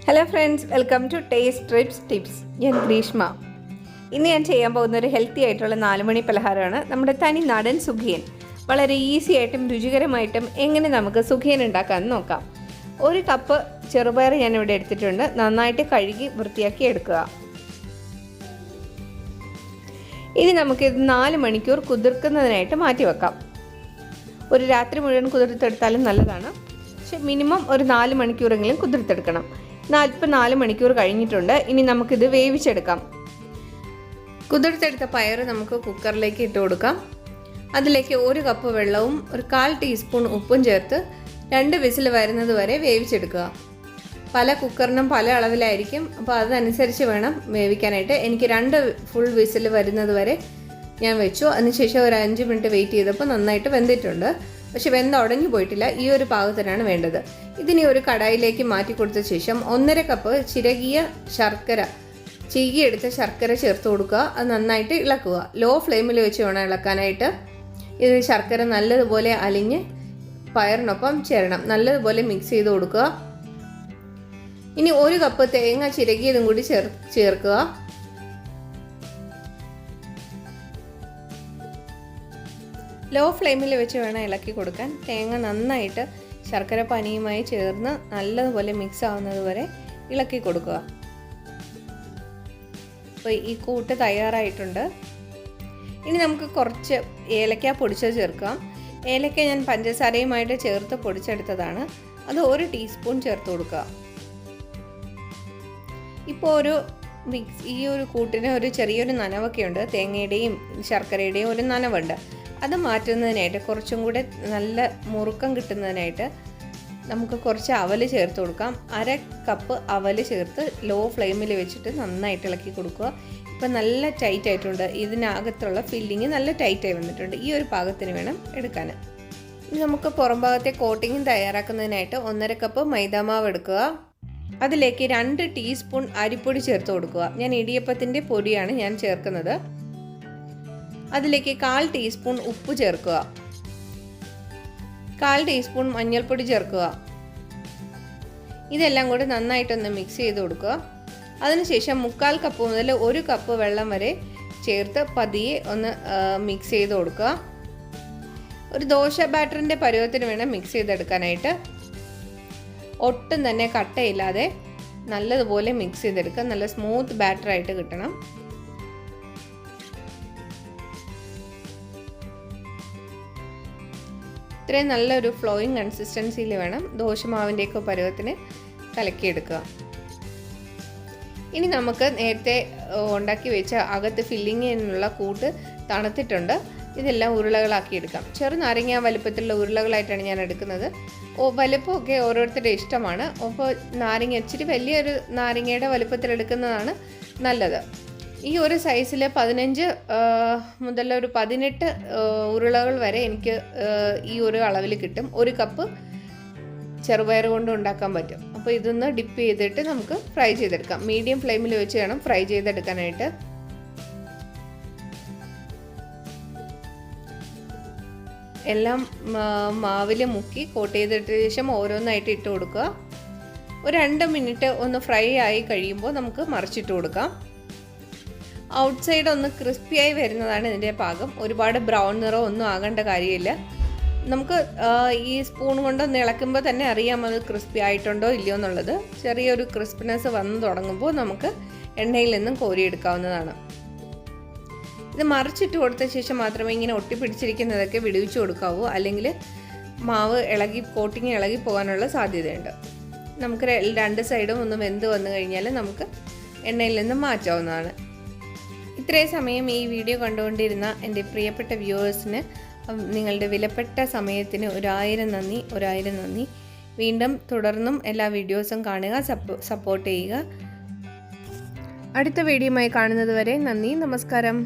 Hello friends, welcome to taste trips tips. ഞാൻ ഗ്രീഷ്മ. ഇന്ന് ഞാൻ ചെയ്യാൻ പോകുന്ന ഒരു ഹെൽത്തി ആയിട്ടുള്ള 4 മണി പലഹാരമാണ് നമ്മുടെ തനി നാടൻ സുഖിയൻ. വളരെ ഈസി ആയിട്ടും രുചികരമായിട്ടും എങ്ങനെ നമുക്ക് സുഖിയൻ ഉണ്ടാക്കാമെന്ന് നോക്കാം. 1 കപ്പ് ചെറുപയർ ഞാനിവിടെ എടുത്തിട്ടുണ്ട്. നന്നായിട്ട് കഴുകി വൃത്തിയാക്കി എടുക്കുക. ഇനി നമുക്കിത് 4 മണിക്കൂർ കുതിർക്കുന്നതിനായിട്ട് മാറ്റി വെക്കാം. ഒരു രാത്രി മുഴുവൻ കുതിർത്തെടുത്താലും നല്ലതാണ്, പക്ഷെ മിനിമം ഒരു 4 മണിക്കൂറെങ്കിലും കുതിർത്തെടുക്കണം. ഇപ്പോൾ 4 മണിക്കൂർ കഴിഞ്ഞിട്ടുണ്ട്. ഇനി നമുക്കിത് വേവിച്ചെടുക്കാം. കുതിർത്തെടുത്ത പയർ നമുക്ക് കുക്കറിലേക്ക് ഇട്ട് കൊടുക്കാം. അതിലേക്ക് 1 കപ്പ് വെള്ളവും 1/4 ടീസ്പൂൺ ഉപ്പും ചേർത്ത് 2 വിസിൽ വരുന്നത് വരെ വേവിച്ചെടുക്കുക. പല കുക്കറിനും പല അളവിലായിരിക്കും, അപ്പോൾ അതനുസരിച്ച് വേണം വേവിക്കാനായിട്ട്. എനിക്ക് 2 ഫുൾ വിസിൽ വരുന്നത് വരെ ഞാൻ വെച്ചു. അതിനുശേഷം ഒരു 5 മിനിറ്റ് വെയിറ്റ് ചെയ്തപ്പോൾ നന്നായിട്ട് വെന്തിട്ടുണ്ട്, പക്ഷെ ഉടഞ്ഞു പോയിട്ടില്ല. ഈ ഒരു പാകത്തിനാണ് വേണ്ടത്. ഇതിനി ഒരു കടായിലേക്ക് മാറ്റി കൊടുത്ത ശേഷം 1.5 കപ്പ് ചീകിയെടുത്ത ശർക്കര ചേർത്ത് കൊടുക്കുക. അത് നന്നായിട്ട് ഇളക്കുക. ലോ ഫ്ലെയിമിൽ വെച്ച് വേണം ഇളക്കാനായിട്ട്. ഇത് ശർക്കര നല്ലതുപോലെ അലിഞ്ഞ് പയറിനൊപ്പം ചേരണം. നല്ലതുപോലെ മിക്സ് ചെയ്ത് കൊടുക്കുക. ഇനി 1 കപ്പ് തേങ്ങ ചിരകിയതും കൂടി ചേർക്കുക. ലോ ഫ്ലെയിമിൽ വെച്ച് വേണം ഇളക്കി കൊടുക്കാൻ. തേങ്ങ നന്നായിട്ട് ശർക്കര പാനിയുമായി ചേർന്ന് നല്ലതുപോലെ മിക്സ് ആവുന്നത് വരെ ഇളക്കി കൊടുക്കുക. അപ്പോൾ ഈ കൂട്ട് തയ്യാറായിട്ടുണ്ട്. ഇനി നമുക്ക് കുറച്ച് ഏലക്ക പൊടിച്ചത് ചേർക്കാം. ഏലക്ക ഞാൻ പഞ്ചസാരയുമായിട്ട് ചേർത്ത് പൊടിച്ചെടുത്തതാണ്. അത് 1 ടീസ്പൂൺ ചേർത്ത് കൊടുക്കുക. ഇപ്പോൾ ഈ ഒരു കൂട്ടിന് ഒരു ചെറിയൊരു നനവൊക്കെ ഉണ്ട്. തേങ്ങയുടെയും ശർക്കരയുടെയും ഒരു നനവുണ്ട്. അത് മാറ്റുന്നതിനായിട്ട്, കുറച്ചും കൂടെ നല്ല മുറുക്കം കിട്ടുന്നതിനായിട്ട് നമുക്ക് കുറച്ച് അവൽ ചേർത്ത് കൊടുക്കാം. 1/2 കപ്പ് അവൽ ചേർത്ത് ലോ ഫ്ലെയിമിൽ വെച്ചിട്ട് നന്നായിട്ട് ഇളക്കി കൊടുക്കുക. ഇപ്പം നല്ല ടൈറ്റ് ആയിട്ടുണ്ട്. ഇതിനകത്തുള്ള ഫില്ലിങ് നല്ല ടൈറ്റായി വന്നിട്ടുണ്ട്. ഈ ഒരു പാകത്തിന് വേണം എടുക്കാൻ. ഇനി നമുക്ക് പുറം ഭാഗത്തെ കോട്ടിങ് തയ്യാറാക്കുന്നതിനായിട്ട് 1.5 കപ്പ് മൈദാമാവ് എടുക്കുക. അതിലേക്ക് 2 ടീസ്പൂൺ അരിപ്പൊടി ചേർത്ത് കൊടുക്കുക. ഞാൻ ഇടിയപ്പത്തിൻ്റെ പൊടിയാണ് ഞാൻ ചേർക്കുന്നത്. അതിലേക്ക് 1/4 ടീസ്പൂൺ ഉപ്പ് ചേർക്കുക. 1/4 ടീസ്പൂൺ മഞ്ഞൾപ്പൊടി ചേർക്കുക. ഇതെല്ലാം കൂടി നന്നായിട്ടൊന്ന് മിക്സ് ചെയ്ത് കൊടുക്കുക. അതിനുശേഷം 1/4 കപ്പ് മുതൽ 1 കപ്പ് വെള്ളം വരെ ചേർത്ത് പതിയെ ഒന്ന് മിക്സ് ചെയ്ത് കൊടുക്കുക. ഒരു ദോശ ബാറ്ററിൻ്റെ പരുവത്തിന് വേണം മിക്സ് ചെയ്തെടുക്കാനായിട്ട്. ഒട്ടും തന്നെ കട്ടയില്ലാതെ നല്ലതുപോലെ മിക്സ് ചെയ്തെടുക്കുക. നല്ല സ്മൂത്ത് ബാറ്ററായിട്ട് കിട്ടണം. ഇത്രയും നല്ലൊരു ഫ്ലോയിങ് കൺസിസ്റ്റൻസിയിൽ വേണം ദോശമാവിൻ്റെയൊക്കെ പരുവത്തിന് കലക്കിയെടുക്കുക. ഇനി നമുക്ക് നേരത്തെ ഉണ്ടാക്കി വെച്ച അകത്ത് ഫില്ലിങ്ങിനുള്ള കൂട്ട് തണുത്തിട്ടുണ്ട്. ഇതെല്ലാം ഉരുളകളാക്കി എടുക്കാം. ചെറുനാരങ്ങ വലുപ്പത്തിലുള്ള ഉരുളകളായിട്ടാണ് ഞാൻ എടുക്കുന്നത്. വലുപ്പമൊക്കെ ഓരോരുത്തരുടെ ഇഷ്ടമാണ്. അപ്പോൾ ഇച്ചിരി വലിയൊരു നാരങ്ങയുടെ വലുപ്പത്തിൽ എടുക്കുന്നതാണ് നല്ലത്. ഈ ഒരു സൈസിൽ 15 മുതൽ ഒരു 18 ഉരുളകൾ വരെ എനിക്ക് ഈ ഒരു അളവിൽ കിട്ടും. 1 കപ്പ് ചെറുപയർ കൊണ്ട് ഉണ്ടാക്കാൻ പറ്റും. അപ്പോൾ ഇതൊന്ന് ഡിപ്പ് ചെയ്തിട്ട് നമുക്ക് ഫ്രൈ ചെയ്തെടുക്കാം. മീഡിയം ഫ്ലെയിമിൽ വെച്ച് വേണം ഫ്രൈ ചെയ്തെടുക്കാനായിട്ട്. എല്ലാം മാവിൽ മുക്കി കോട്ട് ചെയ്തിട്ട ശേഷം ഓരോന്നായിട്ട് ഇട്ട് കൊടുക്കുക. ഒരു 2 മിനിറ്റ് ഒന്ന് ഫ്രൈ ആയി കഴിയുമ്പോൾ നമുക്ക് മറിച്ചിട്ട് കൊടുക്കാം. ഔട്ട് സൈഡ് ഒന്ന് ക്രിസ്പിയായി വരുന്നതാണ് ഇതിൻ്റെ പാകം. ഒരുപാട് ബ്രൗൺ നിറം ഒന്നും ആകേണ്ട കാര്യമില്ല. നമുക്ക് ഈ സ്പൂൺ കൊണ്ടൊന്ന് ഇളക്കുമ്പോൾ തന്നെ അറിയാം അത് ക്രിസ്പി ആയിട്ടുണ്ടോ ഇല്ലയോ എന്നുള്ളത്. ചെറിയൊരു ക്രിസ്പിനെസ് വന്ന് തുടങ്ങുമ്പോൾ നമുക്ക് എണ്ണയിൽ നിന്നും കോരിയെടുക്കാവുന്നതാണ്. ഇത് മറിച്ചിട്ട് കൊടുത്ത ശേഷം മാത്രമേ ഇങ്ങനെ ഒട്ടിപ്പിടിച്ചിരിക്കുന്നതൊക്കെ വിടുവിച്ച് കൊടുക്കാവൂ. അല്ലെങ്കിൽ മാവ് കോട്ടിങ് ഇളകി പോകാനുള്ള സാധ്യതയുണ്ട്. നമുക്ക് 2 സൈഡും ഒന്ന് വെന്ത് വന്നു കഴിഞ്ഞാൽ നമുക്ക് എണ്ണയിൽ നിന്നും മാറ്റാവുന്നതാണ്. ഇത്രയും സമയം ഈ വീഡിയോ കണ്ടുകൊണ്ടിരുന്ന എൻ്റെ പ്രിയപ്പെട്ട വ്യൂവേഴ്സിന് നിങ്ങളുടെ വിലപ്പെട്ട സമയത്തിന് 1000 നന്ദി. വീണ്ടും തുടർന്നും എല്ലാ വീഡിയോസും കാണുക, സപ്പോർട്ട് ചെയ്യുക. അടുത്ത വീഡിയോയുമായി കാണുന്നത് വരെ നന്ദി, നമസ്കാരം.